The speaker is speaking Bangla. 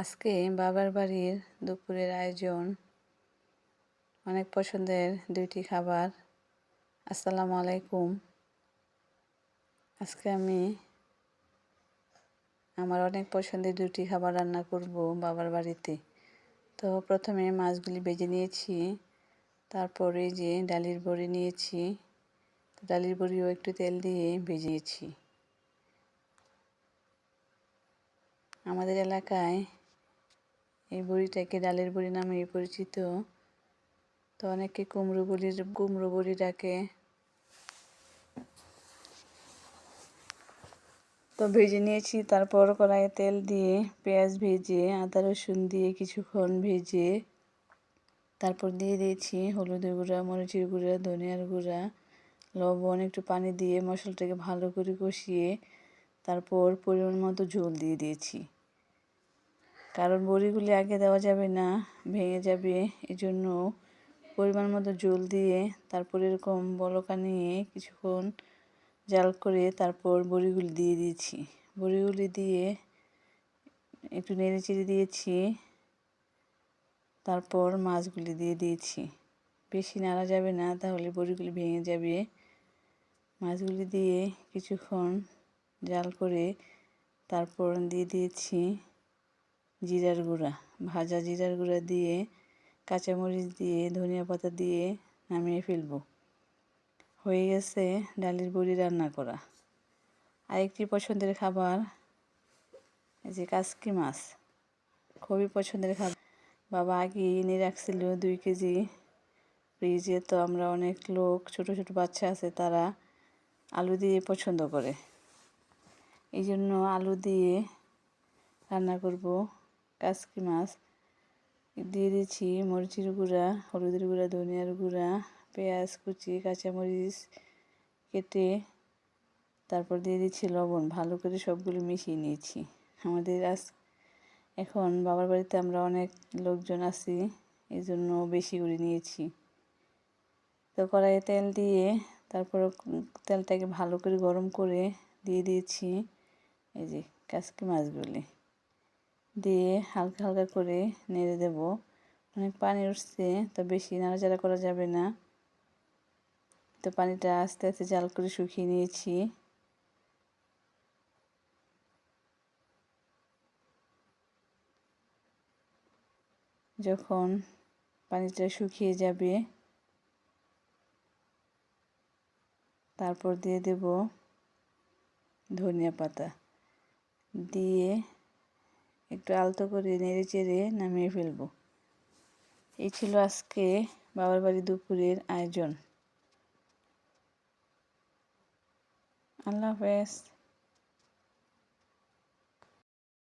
আজকে বাবার বাড়ির দুপুরের আয়োজন, অনেক পছন্দের দুইটি খাবার। আসসালামু আলাইকুম। আজকে আমি আমার অনেক পছন্দের দুটি খাবার রান্না করব বাবার বাড়িতে। তো প্রথমে মাছগুলি ভেজে নিয়েছি, তারপরে যে ডালের বড়ি নিয়েছি, ডালের বড়িও একটু তেল দিয়ে ভেজেছি। আমাদের এলাকায় এই বড়িটাকে ডালের বড়ি নামে পরিচিত। তো অনেকে কুমড়ো বড়ি ডাকে। তো ভেজে নিয়েছি, তারপর কড়াইয়ে তেল দিয়ে পেঁয়াজ ভেজে আদা রসুন দিয়ে কিছুক্ষণ ভেজে তারপর দিয়ে দিয়েছি হলুদের গুঁড়া, মরিচের গুঁড়া, ধনিয়ার গুঁড়া, লবণ, একটু পানি দিয়ে মশলাটাকে ভালো করে কষিয়ে তারপর পরিমাণ মতো ঝোল দিয়ে দিয়েছি। কারণ বড়িগুলি আগে দেওয়া যাবে না, ভেঙে যাবে, এজন্য পরিমাণ মতো ঝোল দিয়ে তারপর এরকম বলকা নিয়ে কিছুক্ষণ জাল করে তারপর বড়িগুলি দিয়ে দিয়েছি। বড়িগুলি দিয়ে একটু নেড়েচেড়ে দিয়েছি, তারপর মাছগুলি দিয়ে দিয়েছি। বেশি নাড়া যাবে না, তাহলে বড়িগুলি ভেঙে যাবে। মাছগুলি দিয়ে কিছুক্ষণ জাল করে তারপর দিয়ে দিয়েছি জিরার গুঁড়া, ভাজা জিরার গুঁড়া দিয়ে কাঁচামরিচ দিয়ে ধনিয়া পাতা দিয়ে নামিয়ে ফেলব। হয়ে গেছে ডালের বড়ি রান্না করা। আরেকটি পছন্দের খাবার এই যে কাসকি মাছ, খুবই পছন্দের খাবার। বাবা আগে এনে রাখছিল 2 কেজি ফ্রিজে। তো আমরা অনেক লোক, ছোট ছোট বাচ্চা আছে, তারা আলু দিয়ে পছন্দ করে, এই জন্য আলু দিয়ে রান্না করব কাসকি মাছ। দিয়ে দিয়েছি মরিচের গুঁড়া, হলুদের গুঁড়া, ধনিয়ার গুঁড়া, পেঁয়াজ কুচি, কাঁচামরিচ কেটে তারপর দিয়ে দিচ্ছি লবণ। ভালো করে সবগুলো মিশিয়ে নিয়েছি। আমাদের এখন বাবার বাড়িতে আমরা অনেক লোকজন আছি, এই জন্য বেশি করে নিয়েছি। তো কড়াইয়ে তেল দিয়ে তারপর তেলটাকে ভালো করে গরম করে দিয়ে দিয়েছি এই যে কাসকি মাছগুলি দিয়ে হালকা হালকা করে নেড়ে দেব। অনেক পানি উঠছে, তো বেশি নাড়াচাড়া করা যাবে না। তো পানিটা আস্তে আস্তে জাল করে শুকিয়ে নিয়েছি। যখন পানিটা শুকিয়ে যাবে তারপর দিয়ে দেব ধনিয়া পাতা, দিয়ে একটু আলতো করে নেড়ে চেড়ে নামিয়ে ফেলব। এই ছিল আজকে বাবার বাড়ি দুপুরের আয়োজন। আল্লাহ হাফেজ।